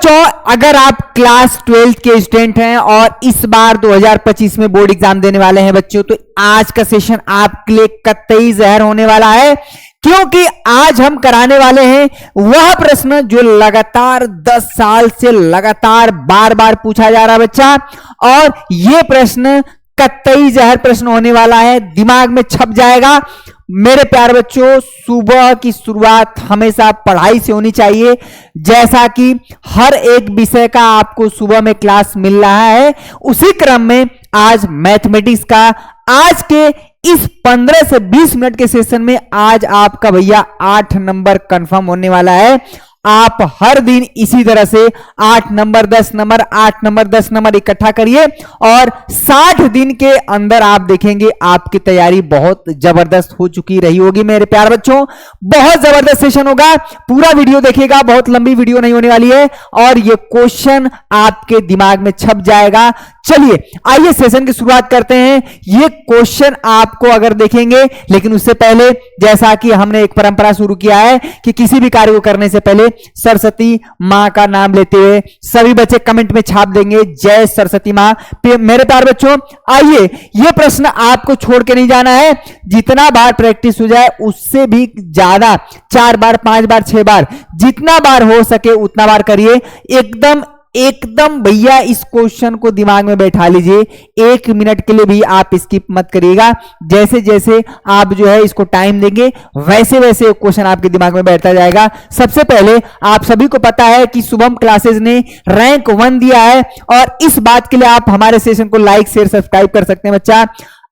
बच्चों, अगर आप क्लास 12th के स्टूडेंट हैं और इस बार 2025 में बोर्ड एग्जाम देने वाले हैं बच्चों, तो आज का सेशन आपके लिए कतई जहर होने वाला है, क्योंकि आज हम कराने वाले हैं वह प्रश्न जो लगातार 10 साल से लगातार बार बार पूछा जा रहा है बच्चा। और यह प्रश्न कतई जहर प्रश्न होने वाला है, दिमाग में छप जाएगा। मेरे प्यारे बच्चों, सुबह की शुरुआत हमेशा पढ़ाई से होनी चाहिए। जैसा कि हर एक विषय का आपको सुबह में क्लास मिल रहा है, उसी क्रम में आज मैथमेटिक्स का आज के इस 15 से 20 मिनट के सेशन में आज आपका भैया 8 नंबर कंफर्म होने वाला है। आप हर दिन इसी तरह से 8 नंबर 10 नंबर 8 नंबर 10 नंबर इकट्ठा करिए और 60 दिन के अंदर आप देखेंगे आपकी तैयारी बहुत जबरदस्त हो चुकी रही होगी। मेरे प्यारे बच्चों, बहुत जबरदस्त सेशन होगा, पूरा वीडियो देखिएगा, बहुत लंबी वीडियो नहीं होने वाली है और ये क्वेश्चन आपके दिमाग में छप जाएगा। चलिए आइए सेशन की शुरुआत करते हैं। ये क्वेश्चन आपको अगर देखेंगे, लेकिन उससे पहले जैसा कि हमने एक परंपरा शुरू किया है कि किसी भी कार्य को करने से पहले सरस्वती मां का नाम लेते हुए सभी बच्चे कमेंट में छाप देंगे जय सरस्वती मां। मेरे प्यारे बच्चों, आइए ये प्रश्न आपको छोड़ के नहीं जाना है। जितना बार प्रैक्टिस हो जाए उससे भी ज्यादा, 4 बार 5 बार 6 बार, जितना बार हो सके उतना बार करिए। एकदम भैया इस क्वेश्चन को दिमाग में बैठा लीजिए, 1 मिनट के लिए भी आप स्किप मत करिएगा। जैसे जैसे आप जो है इसको टाइम देंगे वैसे वैसे क्वेश्चन आपके दिमाग में बैठता जाएगा। सबसे पहले आप सभी को पता है कि शुभम क्लासेस ने रैंक 1 दिया है और इस बात के लिए आप हमारे सेशन को लाइक शेयर सब्सक्राइब कर सकते हैं। बच्चा,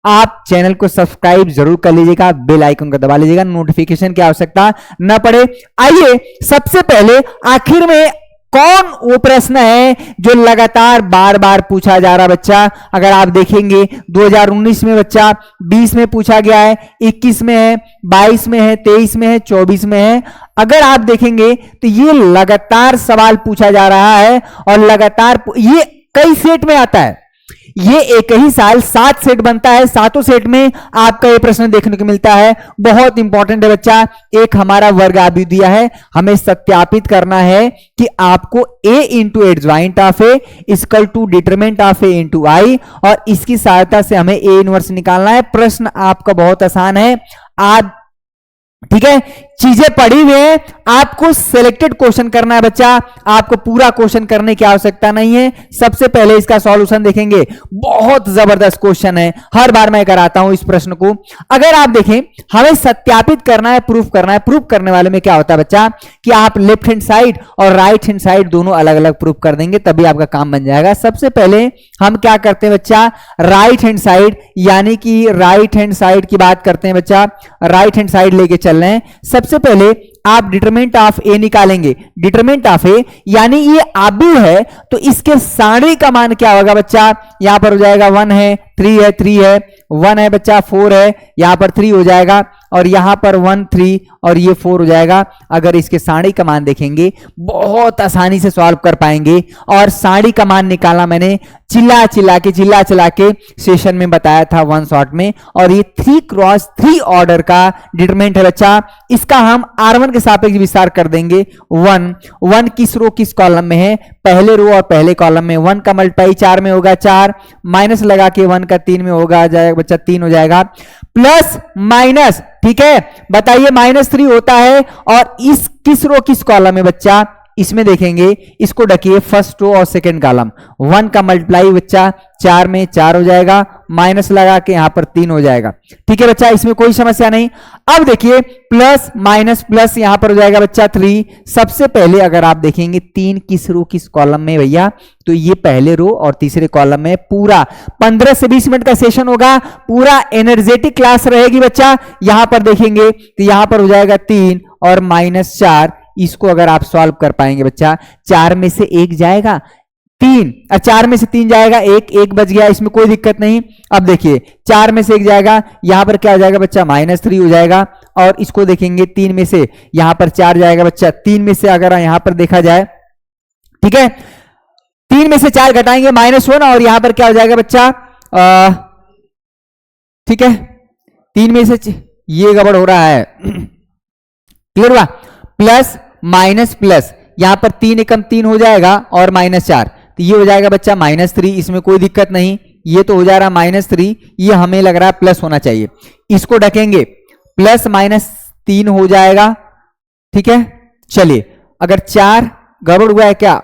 आप चैनल को सब्सक्राइब जरूर कर लीजिएगा, बेल आइकन को दबा लीजिएगा, नोटिफिकेशन की आवश्यकता न पड़े। आइए सबसे पहले आखिर में कौन वो प्रश्न है जो लगातार बार बार पूछा जा रहा बच्चा। अगर आप देखेंगे 2019 में बच्चा 20 में पूछा गया है, 21 में है, 22 में है, 23 में है, 24 में है। अगर आप देखेंगे तो ये लगातार सवाल पूछा जा रहा है और लगातार ये कई सेट में आता है। ये एक ही साल 7 सेट बनता है, 7 सेट में आपका ये प्रश्न देखने को मिलता है। बहुत इंपॉर्टेंट है बच्चा। एक हमारा वर्ग आप भी दिया है, हमें सत्यापित करना है कि आपको a into adjoint of A equal to determinant of A into I, और इसकी सहायता से हमें a इनवर्स निकालना है। प्रश्न आपका बहुत आसान है, आप ठीक है, चीजें पढ़ी हुई हैं, आपको सिलेक्टेड क्वेश्चन करना है बच्चा, आपको पूरा क्वेश्चन करने की आवश्यकता नहीं है। सबसे पहले इसका सॉल्यूशन देखेंगे, बहुत जबरदस्त क्वेश्चन है, हर बार मैं कराता हूं इस प्रश्न को। अगर आप देखें, हमें सत्यापित करना है, प्रूफ करना है। प्रूफ करने वाले में क्या होता है बच्चा कि आप लेफ्ट हैंड साइड और राइट हैंड साइड दोनों अलग अलग प्रूफ कर देंगे, तभी आपका काम बन जाएगा। सबसे पहले हम क्या करते हैं बच्चा, राइट हैंड साइड, यानी कि राइट हैंड साइड की बात करते हैं बच्चा, राइट हैंड साइड लेके चल रहे हैं। सबसे पहले आप डिटरमिनेंट ऑफ ए निकालेंगे। डिटरमिनेंट ऑफ ए यानी ये आबू है, तो इसके सारणी का मान क्या होगा बच्चा, यहां पर हो जाएगा 1 है, 3 है, 3 है, 1 है बच्चा, 4 है, यहां पर 3 हो जाएगा और यहां पर 1 3 और ये 4 हो जाएगा। अगर इसके सारणी का मान देखेंगे बहुत आसानी से सॉल्व कर पाएंगे। और सारणी का मान निकालना मैंने चिल्ला चिल्ला के सेशन में बताया था 1 शॉट में, और ये 3x3 ऑर्डर का डिटरमिनेंट है बच्चा। इसका हम R1 के सापेक्ष विस्तार कर देंगे। 1 किस रो किस कॉलम में है, पहले रो और पहले कॉलम में। 1 का मल्टीप्लाई 4 में होगा 4, माइनस लगा के 1 का 3 में होगा, आ जाएगा बच्चा 3 हो जाएगा, प्लस माइनस, ठीक है, बताइए -3 होता है। और इस किस रो किस कॉलम में बच्चा, इसमें देखेंगे, इसको ढकिए फर्स्ट रो और सेकंड कॉलम। 1 का मल्टीप्लाई बच्चा 4 में 4 हो जाएगा, माइनस लगा के यहां पर 3 हो जाएगा। ठीक है बच्चा, इसमें कोई समस्या नहीं। अब देखिए प्लस माइनस प्लस यहां पर हो जाएगा बच्चा 3। सबसे पहले अगर आप देखेंगे 3 किस रो किस कॉलम में भैया, तो ये पहले रो और तीसरे कॉलम में। पूरा 15 से 20 मिनट का सेशन होगा, पूरा एनर्जेटिक क्लास रहेगी बच्चा। यहां पर देखेंगे तो यहां पर हो जाएगा 3 और -4। इसको अगर आप सॉल्व कर पाएंगे बच्चा, 4 में से 1 जाएगा 3, 4 में से 3 जाएगा 1 बच गया, इसमें कोई दिक्कत नहीं। अब देखिए 4 में से 1 जाएगा, यहां पर क्या हो जाएगा बच्चा, -3 हो जाएगा। और इसको देखेंगे 3 में से यहां पर 4 जाएगा बच्चा, 3 में से अगर यहां पर देखा जाए, ठीक है, 3 में से 4 घटाएंगे -1 और यहां पर क्या हो जाएगा बच्चा, ठीक है, 3 में से ये गड़बड़ हो रहा है, क्लियर हुआ, प्लस माइनस प्लस, यहां पर 3 एकम 3 हो जाएगा और -4, तो ये हो जाएगा बच्चा -3, इसमें कोई दिक्कत नहीं। ये तो हो जा रहा -3, ये हमें लग रहा है प्लस होना चाहिए, इसको ढकेंगे प्लस -3 हो जाएगा। ठीक है, चलिए अगर 4 गड़बड़ हुआ है क्या,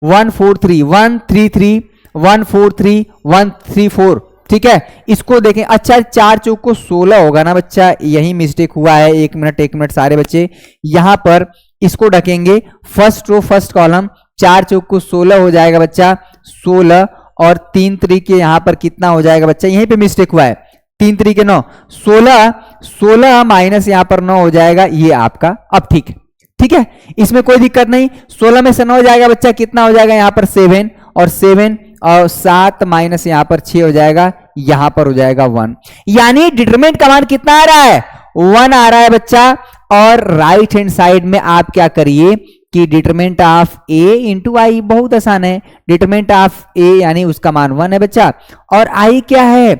143 133 143 134, ठीक है, इसको देखें। अच्छा 4 चौक को 16 होगा ना बच्चा, यही मिस्टेक हुआ है। 1 मिनट सारे बच्चे, यहां पर इसको ढकेंगे फर्स्ट रो फर्स्ट कॉलम, 4 चौक को 16 हो जाएगा बच्चा, 16 और 3 तरीके यहां पर कितना हो जाएगा बच्चा, यहीं पे मिस्टेक हुआ है, 3 तरीके 9, 16 माइनस यहां पर 9 हो जाएगा, ये आपका अब ठीक है। ठीक है, इसमें कोई दिक्कत नहीं। 16 में से 9 हो जाएगा बच्चा, कितना हो जाएगा यहां पर 7 और 7 और 7 माइनस यहां पर 6 हो जाएगा, यहां पर हो जाएगा 1। यानी डिटरमिनेंट का मान कितना आ रहा है, 1 आ रहा है बच्चा। और राइट हैंड साइड में आप क्या करिए कि डिटरमिनेंट ऑफ a इंटू आई, बहुत आसान है। डिटरमिनेंट ऑफ a यानी उसका मान 1 है बच्चा, और i क्या है,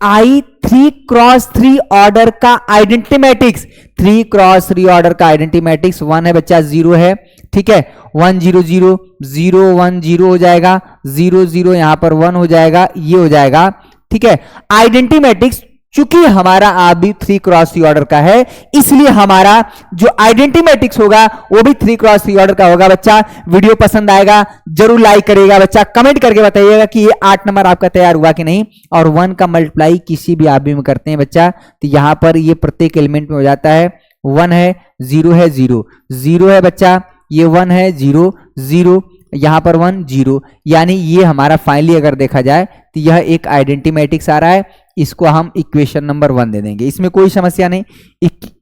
i 3x3 ऑर्डर का आइडेंटिटी मैट्रिक्स, 3x3 ऑर्डर का आइडेंटिटी मैट्रिक्स 1 है बच्चा, 0 है। ठीक है, 1 0 0 0 1 0 हो जाएगा, 0 0 यहां पर 1 हो जाएगा, ये हो जाएगा। ठीक है, आइडेंटिटी मैट्रिक्स चूंकि हमारा आप भी 3x3 ऑर्डर का है, इसलिए हमारा जो आइडेंटिटी मैट्रिक्स होगा वो भी 3x3 ऑर्डर का होगा बच्चा। वीडियो पसंद आएगा जरूर लाइक करिएगा बच्चा, कमेंट करके बताइएगा कि ये 8 नंबर आपका तैयार हुआ कि नहीं। और 1 का मल्टीप्लाई किसी भी आप भी में करते हैं बच्चा, तो यहां पर ये प्रत्येक एलिमेंट में हो जाता है। 1 है, 0 है, 0 0 है बच्चा, ये 1 है, 0 0 यहां पर 1 0, यानी ये हमारा फाइनली अगर देखा जाए तो यह एक आइडेंटिटी मैट्रिक्स आ रहा है। इसको हम इक्वेशन नंबर 1 दे देंगे, इसमें कोई समस्या नहीं,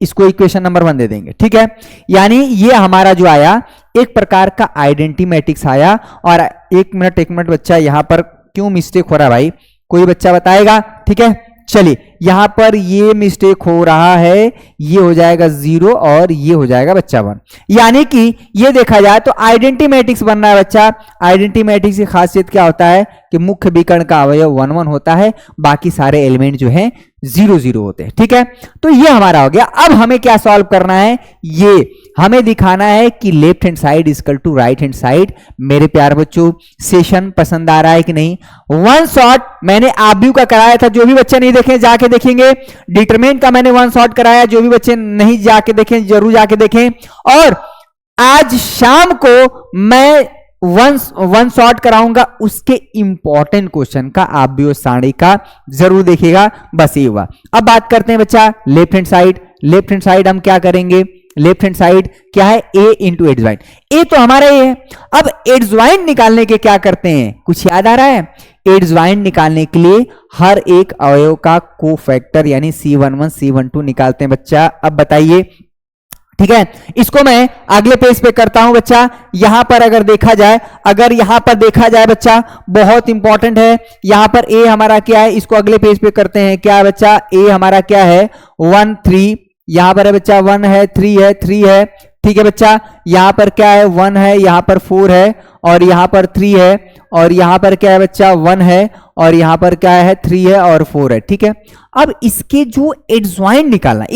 इसको इक्वेशन नंबर 1 दे देंगे। ठीक है, यानी ये हमारा जो आया एक प्रकार का आइडेंटिटी मैट्रिक्स आया। और एक मिनट बच्चा, यहां पर क्यों मिस्टेक हो रहा है भाई, कोई बच्चा बताएगा। ठीक है, चलिए यहां पर ये मिस्टेक हो रहा है, ये हो जाएगा 0 और ये हो जाएगा बच्चा 1। यानी कि ये देखा जाए तो आइडेंटिटी मैट्रिक्स बन रहा है बच्चा। आइडेंटिटी मैट्रिक्स की खासियत क्या होता है कि मुख्य विकर्ण का अवयव 1 1 होता है, बाकी सारे एलिमेंट जो हैं 0 0 होते हैं। ठीक है, तो ये हमारा हो गया। अब हमें क्या सॉल्व करना है, ये हमें दिखाना है कि left hand side equal to right hand side. मेरे प्यार बच्चों, सेशन पसंद आ रहा है कि नहीं। 1 शॉट मैंने आप भी का कराया था, जो भी बच्चे नहीं देखें जाके देखेंगे। डिटरमिनेंट का मैंने 1 शॉट कराया, जो भी बच्चे नहीं जाके देखें जरूर जाके देखें। और आज शाम को मैं वन शॉट कराऊंगा, उसके इंपॉर्टेंट क्वेश्चन का आप भी उस सारणी का जरूर देखिएगा। बस ये हुआ। अब बात करते हैं बच्चा left hand side. Left hand side हम क्या करेंगे, लेफ्ट हैंड साइड क्या है, a इंटू एड ज्वाइंट। ए तो हमारा ये है। अब एड ज्वाइंट निकालने के क्या करते हैं, कुछ याद आ रहा है। एड ज्वाइंट निकालने के लिए हर एक अवयव का कोफैक्टर यानी C11 C12 निकालते हैं बच्चा। अब बताइए, ठीक है, इसको मैं अगले पेज पे करता हूं बच्चा। यहां पर अगर देखा जाए, बच्चा बहुत इंपॉर्टेंट है। यहां पर a हमारा क्या है, इसको अगले पेज पे करते हैं। क्या है बच्चा, a हमारा क्या है 1 3, यहां पर है बच्चा 1 है 3 है 3 है। ठीक है बच्चा, यहां पर क्या है 1 है, यहां पर 4 है और यहां पर 3 है, और यहां पर क्या है बच्चा 1 है और यहां पर क्या है 3 है और 4 है। ठीक है, अब इसके जो एडज्वाइंट निकालना,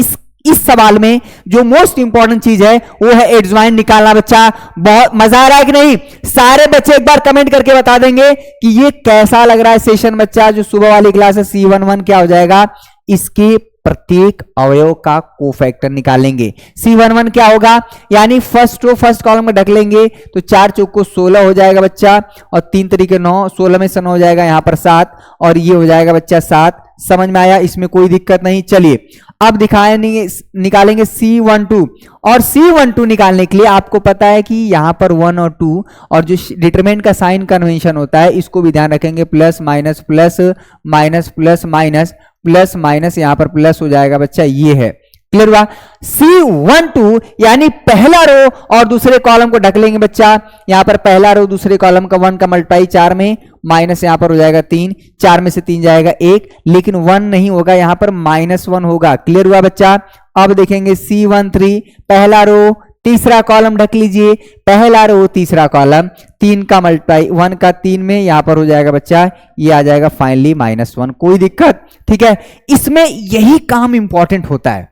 इस सवाल में जो मोस्ट इंपॉर्टेंट चीज है वो है एडज्वाइंट निकालना बच्चा। बहुत मजा आ रहा है कि नहीं, सारे बच्चे एक बार कमेंट करके बता देंगे कि ये कैसा लग रहा है सेशन बच्चा। जो सुबह वाली क्लास है C11 क्या हो जाएगा, इसके प्रत्येक अवयव का कोफैक्टर निकालेंगे। C11 क्या होगा, यानी फर्स्ट रो फर्स्ट कॉलम में ढक लेंगे तो 4 चौक को 16 हो जाएगा बच्चा, और 3 तरीके 9, 16 में से 9 हो जाएगा यहां पर 7, और ये हो जाएगा बच्चा 7। समझ में आया, इसमें कोई दिक्कत नहीं। चलिए अब निकालेंगे C12, और C12 निकालने के लिए आपको पता है कि यहां पर 1 और 2 और जो डिटरमिनेंट का साइन कन्वेंशन होता है इसको भी ध्यान रखेंगे, plus minus plus minus plus minus plus minus, यहां पर प्लस हो जाएगा बच्चा, ये है। क्लियर हुआ। C12 यानी पहला रो और दूसरे कॉलम को ढक लेंगे बच्चा। यहां पर पहला रो दूसरे कॉलम का 1 का मल्टीप्लाई 4 में, माइनस यहां पर हो जाएगा 3, 4 में से 3 जाएगा 1, लेकिन 1 नहीं होगा, यहां पर -1 होगा। क्लियर हुआ बच्चा। अब देखेंगे C13, पहला रो तीसरा कॉलम ढक लीजिए, पहला रो तीसरा कॉलम, 3 का मल्टीप्लाई 1 का 3 में, यहां पर हो जाएगा बच्चा, ये आ जाएगा फाइनली -1। कोई दिक्कत, ठीक है। इसमें यही काम इंपॉर्टेंट होता है,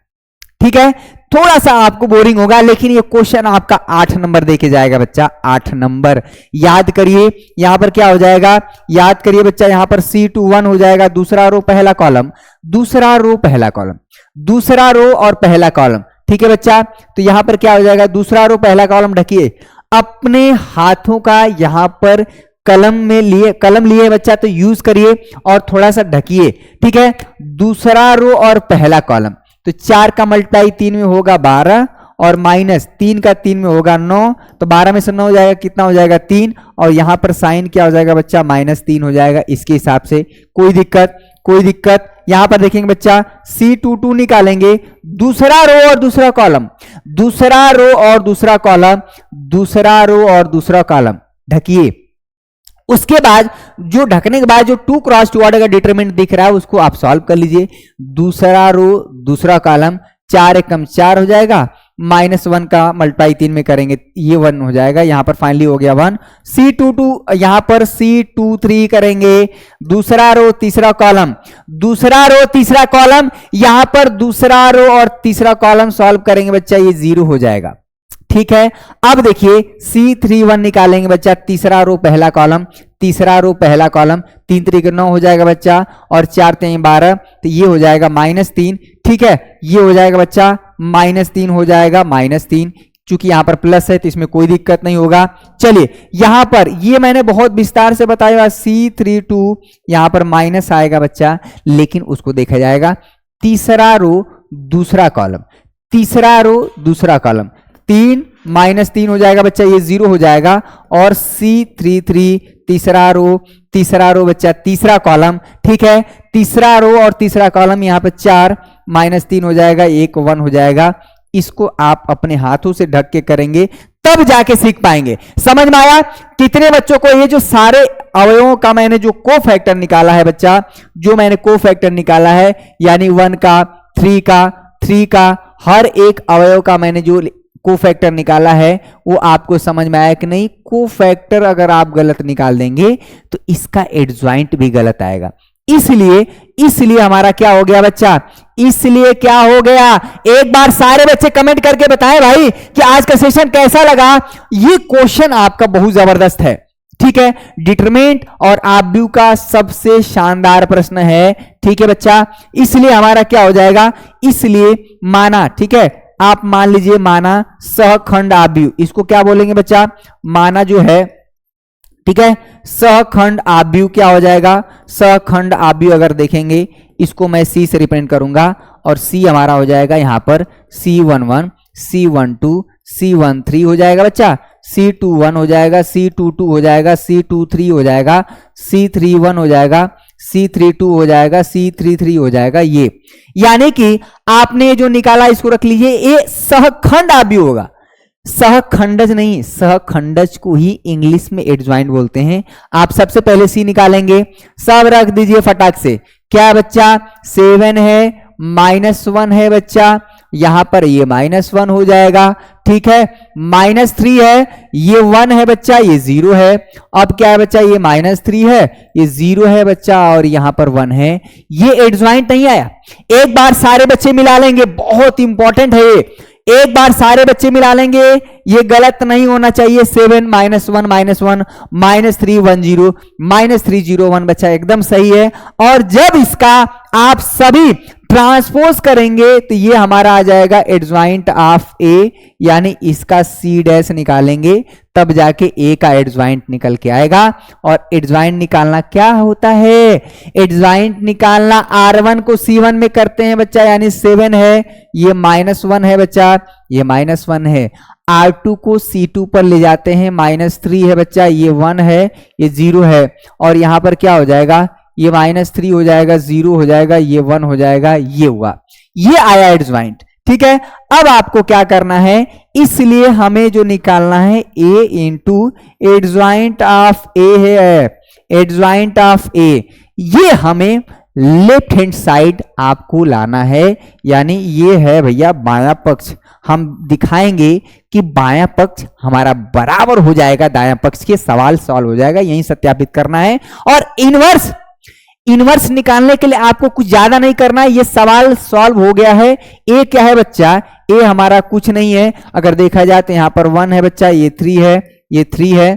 ठीक है। थोड़ा सा आपको बोरिंग होगा, लेकिन ये क्वेश्चन आपका 8 नंबर देके जाएगा बच्चा, 8 नंबर। याद करिए यहां पर क्या हो जाएगा, याद करिए बच्चा, यहां पर C21 हो जाएगा, दूसरा रो पहला कॉलम, दूसरा रो पहला कॉलम, दूसरा रो और पहला कॉलम। ठीक है बच्चा, तो यहां पर क्या हो जाएगा, दूसरा रो पहला कॉलम ढकिए, अपने हाथों का यहां पर कलम में लिए, कलम लिए बच्चा तो यूज करिए और थोड़ा सा ढकिए। ठीक है, दूसरा रो और पहला कॉलम, तो 4 का मल्टीप्लाई 3 में होगा 12 और माइनस 3 का 3 में होगा 9, तो 12 में से 9 हो जाएगा, कितना हो जाएगा 3, और यहां पर साइन क्या हो जाएगा बच्चा, -3 हो जाएगा। इसके हिसाब से कोई दिक्कत, कोई दिक्कत। यहां पर देखेंगे बच्चा C22 निकालेंगे, दूसरा रो और दूसरा कॉलम, दूसरा रो और दूसरा कॉलम, दूसरा रो और दूसरा कॉलम ढकिए। उसके बाद जो ढकने के बाद जो 2 क्रॉस 2 ऑर्डर का डिटरमिनेंट दिख रहा है उसको आप सॉल्व कर लीजिए। दूसरा रो दूसरा कॉलम, 4 एकम 4 हो जाएगा, -1 का मल्टीप्लाई 3 में करेंगे ये 1 हो जाएगा, यहां पर फाइनली हो गया 1। C22 यहां पर C23 करेंगे, दूसरा रो तीसरा कॉलम, दूसरा रो तीसरा कॉलम, यहां पर दूसरा रो और तीसरा कॉलम सॉल्व करेंगे बच्चा, ये 0 हो जाएगा। ठीक है, अब देखिए C31 निकालेंगे बच्चा, तीसरा रो पहला कॉलम, तीसरा रो पहला कॉलम, 3 3 9 हो जाएगा बच्चा, और 4 3 12, तो ये हो जाएगा -3। ठीक है, ये हो जाएगा बच्चा -3 हो जाएगा, -3, चूंकि यहां पर प्लस है तो इसमें कोई दिक्कत नहीं होगा। चलिए यहां पर ये मैंने बहुत विस्तार से बताया, C32 यहां पर माइनस आएगा बच्चा, लेकिन उसको देखा जाएगा, तीसरा रो दूसरा कॉलम, तीसरा रो दूसरा कॉलम, 3 -3 हो जाएगा बच्चा, ये 0 हो जाएगा, और C33 तीसरा रो बच्चा तीसरा कॉलम। ठीक है, तीसरा रो और तीसरा कॉलम, यहां पर 4 -3 हो जाएगा, 1 1 हो जाएगा। इसको आप अपने हाथों से ढक के करेंगे तब जाके सीख पाएंगे। समझ में आया? कितने बच्चों को ये जो सारे अवयवों का मैंने जो कोफैक्टर निकाला है बच्चा, जो मैंने कोफैक्टर निकाला है, यानी 1 का 3 का हर एक अवयव का मैंने जो कोफैक्टर निकाला है वो आपको समझ में आया कि नहीं? कोफैक्टर अगर आप गलत निकाल देंगे तो इसका एडजॉइंट भी गलत आएगा। इसलिए हमारा क्या हो गया बच्चा, इसलिए क्या हो गया, एक बार सारे बच्चे कमेंट करके बताएं भाई कि आज का सेशन कैसा लगा। ये क्वेश्चन आपका बहुत जबरदस्त है। ठीक है, डिटरमिनेंट और आब्यू का सबसे शानदार प्रश्न है। ठीक है बच्चा, इसलिए हमारा क्या हो जाएगा, इसलिए माना, ठीक है, आप मान लीजिए माना सहखंड आब्यू, इसको क्या बोलेंगे बच्चा, माना जो है, ठीक है, सहखंड आब्यू क्या हो जाएगा, सहखंड आब्यू अगर देखेंगे इसको मैं C से रिप्रेजेंट करूंगा, और C हमारा हो जाएगा यहां पर C11, C12, C13 हो जाएगा बच्चा, C21 हो जाएगा, C22 हो जाएगा, C23 हो जाएगा, C31 हो जाएगा, C32 हो जाएगा, C33 हो जाएगा। ये यानी कि आपने जो निकाला इसको रख लीजिए, ये सहखंड आब्यू होगा, सहखंडज नहीं, सहखंडज को ही इंग्लिश में एडजॉइंट बोलते हैं। आप सबसे पहले C निकालेंगे, सब रख दीजिए फटाक से। क्या बच्चा, 7 है, -1 है बच्चा, यहां पर ये -1 हो जाएगा। ठीक है, -3 है, ये 1 है बच्चा, ये 0 है। अब क्या है बच्चा, ये -3 है, ये 0 है बच्चा, और यहां पर 1 है। ये एडजॉइंट नहीं आया। एक बार सारे बच्चे मिला लेंगे, बहुत इंपॉर्टेंट है ये, एक बार सारे बच्चे मिला लेंगे, ये गलत नहीं होना चाहिए। 7 -1 -1 -3 1 0 -3 0 1 बच्चा एकदम सही है। और जब इसका आप सभी ट्रांसपोज करेंगे तो ये हमारा आ जाएगा एडजॉइंट ऑफ ए, यानी इसका C' निकालेंगे तब जाके ए का एडजॉइंट निकल के आएगा। और एडजॉइंट निकालना क्या होता है, एडजॉइंट निकालना R1 को C1 में करते हैं बच्चा, यानी 7 है, ये -1 है बच्चा, ये -1 है। R2 को C2 पर ले जाते हैं, -3 है बच्चा, ये 1 है, ये 0 है। और यहां पर क्या हो जाएगा, ये -3 हो जाएगा, 0 हो जाएगा, ये 1 हो जाएगा, ये हुआ, ये आया एडजॉइंट। ठीक है, अब आपको क्या करना है, इसलिए हमें जो निकालना है A इंटू एडजॉइंट ऑफ ए है, एडजॉइंट ऑफ ए, ये हमें लेफ्ट हैंड साइड आपको लाना है, यानी ये है भैया बायां पक्ष। हम दिखाएंगे कि बायां पक्ष हमारा बराबर हो जाएगा दायां पक्ष के, सवाल सॉल्व हो जाएगा, यही सत्यापित करना है। और इनवर्स निकालने के लिए आपको कुछ ज्यादा नहीं करना है, ये सवाल सॉल्व हो गया है। ए क्या है बच्चा, ए हमारा कुछ नहीं है, अगर देखा जाए तो यहाँ पर 1 है बच्चा, ये 3 है, ये 3 है,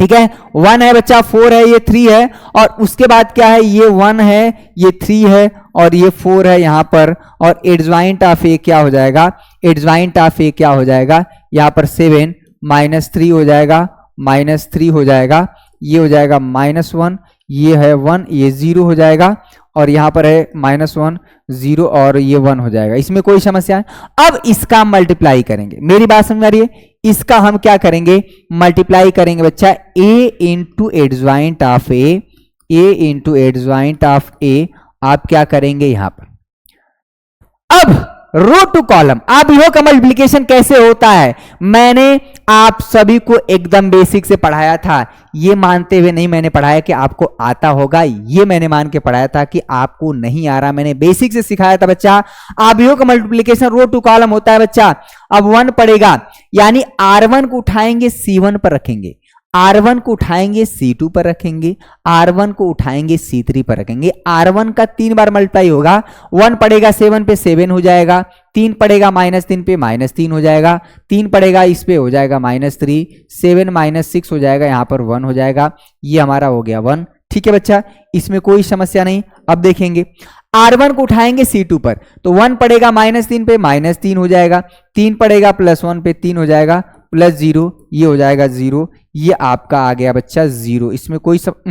ठीक है, 1 है बच्चा, 4 है, ये 3 है, और उसके बाद क्या है, ये 1 है, ये 3 है, और ये 4 है यहाँ पर, और एडज्वाइंट ऑफ ए क्या हो जाएगा, एडज्वाइंट ऑफ ए क्या हो जाएगा, यहाँ पर 7 -3 हो जाएगा, -3 हो जाएगा, ये हो जाएगा -1, ये है 1, ये 0 हो जाएगा, और यहाँ पर है -1 0 और ये 1 हो जाएगा। इसमें कोई समस्या है। अब इसका मल्टीप्लाई करेंगे, मेरी बात समझ आ रही है, इसका हम क्या करेंगे, मल्टीप्लाई करेंगे बच्चा, a into adjoint of A, a into adjoint of A, आप क्या करेंगे यहां पर। अब रो टू कॉलम, आप रो का मल्टीप्लिकेशन कैसे होता है मैंने आप सभी को एकदम बेसिक से पढ़ाया था, ये मानते हुए नहीं मैंने पढ़ाया कि आपको आता होगा, ये मैंने मान के पढ़ाया था कि आपको नहीं आ रहा, मैंने बेसिक से सिखाया था बच्चा। आप रो का मल्टीप्लिकेशन रो टू कॉलम होता है बच्चा। अब 1 पड़ेगा, यानी R1 को उठाएंगे C1 पर रखेंगे, R1 को उठाएंगे C2 पर रखेंगे, R1 को उठाएंगे C3 पर रखेंगे, R1 का 3 बार मल्टीप्लाई होगा, 1 पड़ेगा 7 पे 7 हो जाएगा, 3 पड़ेगा -3 पे -3 हो जाएगा, 3 पड़ेगा इस पे हो जाएगा -3, 7 -6 हो जाएगा, यहाँ पर 1 हो जाएगा, ये हमारा हो गया 1। ठीक है बच्चा, इसमें कोई समस्या नहीं। अब देखेंगे R1 को उठाएंगे C2 पर, तो 1 पड़ेगा -3 पे -3 हो जाएगा, 3 पड़ेगा +1 पे 3 हो जाएगा, +0 ये हो जाएगा 0, ये आपका आ गया बच्चा 0। इसमें कोई सब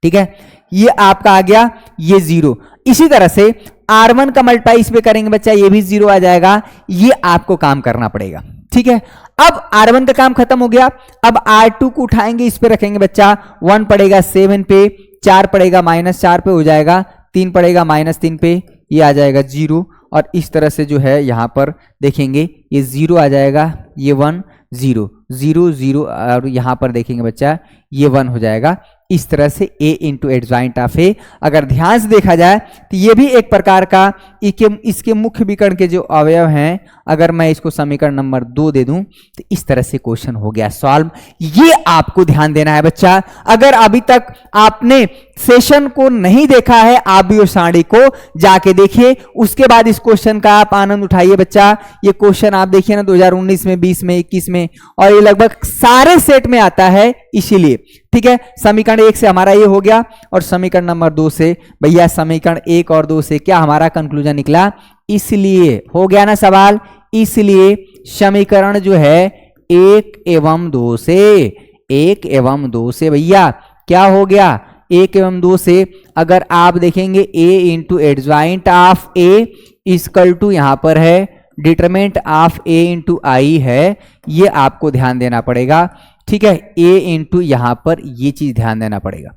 ठीक है, ये आपका आ गया ये 0। इसी तरह से R1 का मल्टीप्लाई इस पे करेंगे बच्चा, ये भी 0 आ जाएगा, ये आपको काम करना पड़ेगा। ठीक है, अब R1 का काम खत्म हो गया। अब R2 को उठाएंगे, इस पे रखेंगे बच्चा, 1 पड़ेगा 7 पे, 4 पड़ेगा -4 पे हो जाएगा, 3 पड़ेगा -3 पे, ये आ जाएगा 0, और इस तरह से जो है यहां पर देखेंगे ये 0 आ जाएगा, ये 1 0 0 0, और यहां पर देखेंगे बच्चा ये 1 हो जाएगा। इस तरह से a इंटू एडज्वाइंट ऑफ ए, अगर ध्यान से देखा जाए तो ये भी एक प्रकार का इसके मुख्य विकर्ण के जो अवयव हैं, अगर मैं इसको समीकरण नंबर 2 दे दूं तो इस तरह से क्वेश्चन हो गया सॉल्व। ये आपको ध्यान देना है बच्चा। अगर अभी तक आपने सेशन को नहीं देखा है, आप भी उस सारणी को जाके देखिए, उसके बाद इस क्वेश्चन का आप आनंद उठाइए बच्चा। ये क्वेश्चन आप देखिए ना 2019 में, 20 में, 21 में, और ये लगभग सारे सेट में आता है, इसीलिए। ठीक है, समीकरण 1 से हमारा ये हो गया, और समीकरण नंबर 2 से भैया समीकरण 1 और 2 से क्या हमारा कंक्लूजन निकला, इसलिए हो गया ना सवाल। इसलिए समीकरण जो है 1 एवं 2 से, 1 एवं 2 से भैया क्या हो गया, 1 एवं 2 से अगर आप देखेंगे a into adjoint of a equal to यहां पर है determinant of a into I है, ये आपको ध्यान देना पड़ेगा। ठीक है, a इंटू यहां पर ये चीज ध्यान देना पड़ेगा।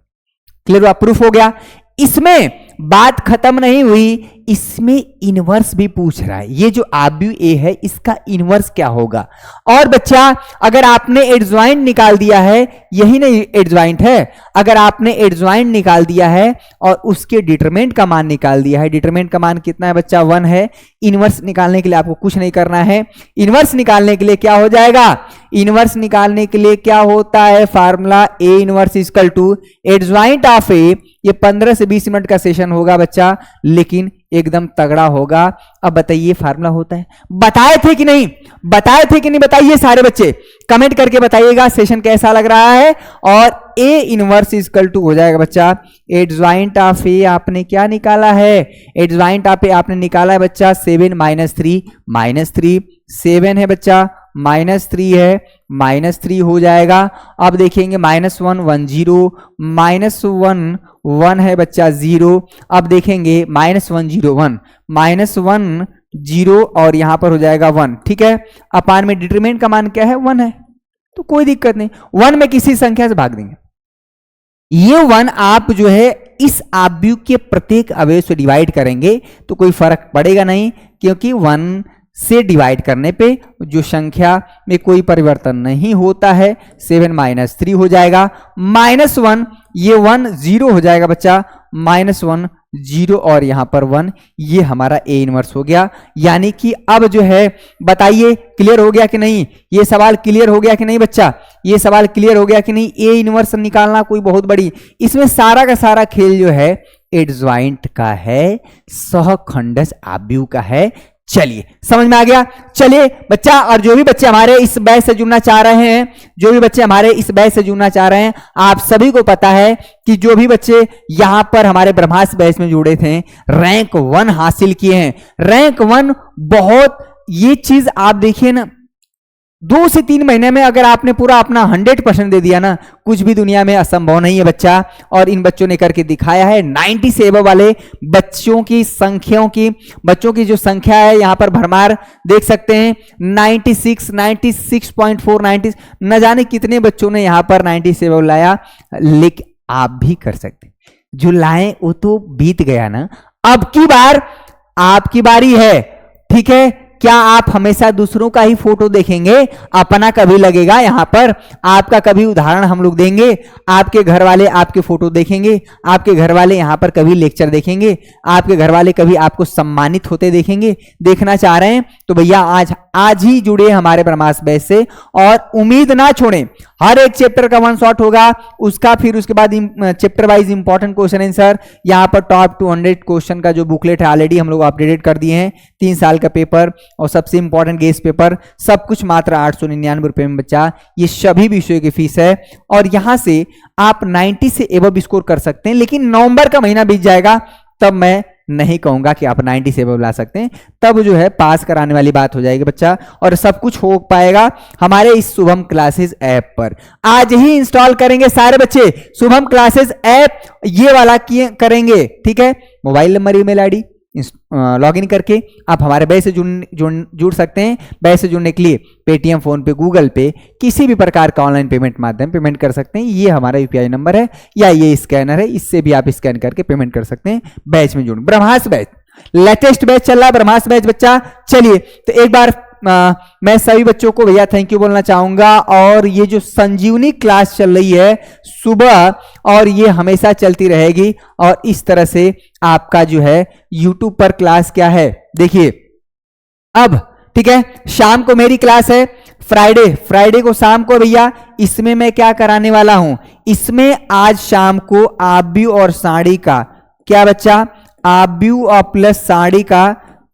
क्लियर हुआ, प्रूफ हो गया। इसमें बात खत्म नहीं हुई, इसमें इनवर्स भी पूछ रहा है। ये जो आब्यू ए है इसका इनवर्स क्या होगा। और बच्चा अगर आपने एडज्वाइंट निकाल दिया है, यही नहीं एडज्वाइंट है, अगर आपने एडज्वाइंट निकाल दिया है और उसके डिटरमिनेंट का मान निकाल दिया है, डिटरमिनेंट का मान कितना है बच्चा 1 है। इनवर्स निकालने के लिए आपको कुछ नहीं करना है। इनवर्स निकालने के लिए क्या हो जाएगा, इनवर्स निकालने के लिए क्या होता है formula, A inverse equal to adjoint of A. ये 15 से 20 मिनट का सेशन होगा बच्चा, लेकिन एकदम तगड़ा होगा। अब बताइए फार्मूला होता है, बताए थे कि नहीं, बताए थे कि नहीं, बताइए सारे बच्चे कमेंट करके बताइएगा सेशन कैसा लग रहा है। और ए इनवर्स इक्वल टू हो जाएगा बच्चा एडज्वाइंट ऑफ ए, आपने क्या निकाला है, एडज्वाइंट ऑफ ए आपने निकाला है बच्चा 7 -3 7 है बच्चा, -3 है, -3 हो जाएगा। अब देखेंगे -1 1 0, -1 1 है बच्चा 0। अब देखेंगे -1 0 1, -1 0 और यहां पर हो जाएगा 1। ठीक है, अपान में डिटरमिनेंट का मान क्या है 1 है, तो कोई दिक्कत नहीं, 1 में किसी संख्या से भाग देंगे। ये 1 आप जो है इस आव्यूह के प्रत्येक अवयव से डिवाइड करेंगे तो कोई फर्क पड़ेगा नहीं, क्योंकि 1 से डिवाइड करने पे जो संख्या में कोई परिवर्तन नहीं होता है। 7 -3 हो जाएगा, -1 ये 1 0 हो जाएगा बच्चा, -1 0 और यहां पर 1, ये हमारा ए इनवर्स हो गया। यानी कि अब जो है बताइए क्लियर हो गया कि नहीं, ये सवाल क्लियर हो गया कि नहीं बच्चा, ये सवाल क्लियर हो गया कि नहीं। ए इनवर्स निकालना कोई बहुत बड़ी, इसमें सारा का सारा खेल जो है एडज्वाइंट का है, सहखंडज आव्यूह का है, चलिए समझ में आ गया। चलिए बच्चा, और जो भी बच्चे हमारे इस बैच से जुड़ना चाह रहे हैं, जो भी बच्चे हमारे इस बैच से जुड़ना चाह रहे हैं, आप सभी को पता है कि जो भी बच्चे यहां पर हमारे ब्रह्मास्त्र बैच में जुड़े थे, रैंक 1 हासिल किए हैं। रैंक 1 बहुत, ये चीज आप देखिए ना, 2 से 3 महीने में अगर आपने पूरा अपना 100% दे दिया ना, कुछ भी दुनिया में असंभव नहीं है बच्चा। और इन बच्चों ने करके दिखाया है। 90 से एबव वाले बच्चों की बच्चों की जो संख्या है यहां पर भरमार देख सकते हैं। 96, 96.4, 90, न जाने कितने बच्चों ने यहां पर 90 से एबव लाया। लेकिन आप भी कर सकते हैं, जो लाए वो तो बीत गया ना, अब की बार आपकी बारी है। ठीक है, क्या आप हमेशा दूसरों का ही फोटो देखेंगे? अपना कभी लगेगा? यहां पर आपका कभी उदाहरण हम लोग देंगे, आपके घर वाले आपके फोटो देखेंगे, आपके घर वाले यहां पर कभी लेक्चर देखेंगे, आपके घर वाले कभी आपको सम्मानित होते देखेंगे? देखना चाह रहे हैं तो भैया आज ही जुड़े हमारे ब्रह्मास्त्र बैच से, और उम्मीद ना छोड़ें। हर एक चैप्टर का 1 शॉट होगा, उसका फिर उसके बाद chapter wise important question answer. यहाँ पर टॉप 200 क्वेश्चन का जो बुकलेट है ऑलरेडी हम लोग अपडेटेड कर दिए हैं। 3 साल का पेपर और सबसे इंपॉर्टेंट गेस्ट पेपर, सब कुछ मात्र 899 रुपए में बच्चा। ये सभी विषयों की फीस है, और यहां से आप 90 से एबव स्कोर कर सकते हैं। लेकिन नवंबर का महीना बीत जाएगा, तब मैं नहीं कहूंगा कि आप 90 से एबव ला सकते हैं, तब जो है पास कराने वाली बात हो जाएगी बच्चा। और सब कुछ हो पाएगा हमारे इस शुभम क्लासेस ऐप पर। आज ही इंस्टॉल करेंगे सारे बच्चे शुभम क्लासेस ऐप, ये वाला करेंगे। ठीक है, mobile number, email ID login करके आप हमारे बैच से जुड़ सकते हैं। बैच से जुड़ने के लिए पेटीएम, फोन पे, गूगल पे, किसी भी प्रकार का ऑनलाइन पेमेंट माध्यम पेमेंट कर सकते हैं। ये हमारा यूपीआई नंबर है या ये स्कैनर है, इससे भी आप स्कैन करके पेमेंट कर सकते हैं। बैच में जुड़, ब्रह्मास्त्र बैच लेटेस्ट बैच चल रहा है, ब्रह्मास्त्र बैच बच्चा। चलिए तो एक बार मैं सभी बच्चों को भैया थैंक यू बोलना चाहूंगा। और ये जो संजीवनी क्लास चल रही है सुबह, और ये हमेशा चलती रहेगी। और इस तरह से आपका जो है यूट्यूब पर क्लास क्या है देखिए अब। ठीक है, शाम को मेरी क्लास है, फ्राइडे को शाम को भैया। इसमें मैं क्या कराने वाला हूं, इसमें आज शाम को आब्यू और साड़ी का क्या बच्चा, आब्यू और प्लस साड़ी का,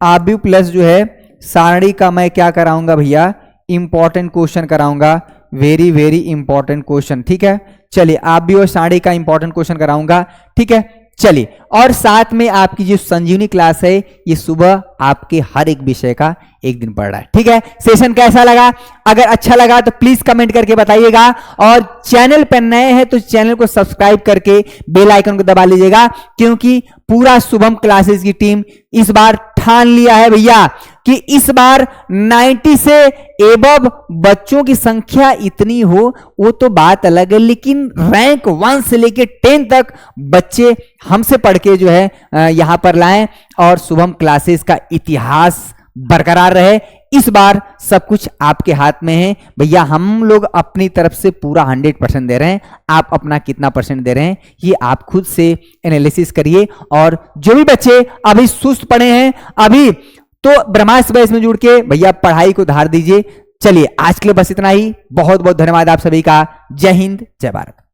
आब्यू प्लस जो है साड़ी का मैं क्या कराऊंगा भैया, इंपॉर्टेंट क्वेश्चन कराऊंगा। Very very important question. ठीक है, चलिए आप भी और साड़ी का इंपॉर्टेंट क्वेश्चन कराऊंगा। ठीक है, चलिए। और साथ में आपकी जो संजीवनी क्लास है, ये सुबह आपके हर एक विषय का एक दिन पढ़ रहा है। ठीक है, सेशन कैसा लगा? अगर अच्छा लगा तो प्लीज कमेंट करके बताइएगा। और चैनल पर नए हैं तो चैनल को सब्सक्राइब करके बेल आइकन को दबा लीजिएगा, क्योंकि पूरा शुभम क्लासेस की टीम इस बार ठान लिया है भैया कि इस बार 90 से एबव बच्चों की संख्या इतनी हो वो तो बात अलग है, लेकिन रैंक 1 से लेके 10 तक बच्चे हमसे पढ़ के जो है यहां पर लाएं, और शुभम क्लासेस का इतिहास बरकरार रहे। इस बार सब कुछ आपके हाथ में है भैया। हम लोग अपनी तरफ से पूरा 100% दे रहे हैं, आप अपना कितना परसेंट दे रहे हैं ये आप खुद से एनालिसिस करिए। और जो भी बच्चे अभी सुस्त पड़े हैं, अभी तो ब्रह्मास्त्र बैच में जुड़ के भैया पढ़ाई को धार दीजिए। चलिए आज के लिए बस इतना ही। बहुत बहुत धन्यवाद आप सभी का। जय हिंद, जय भारत।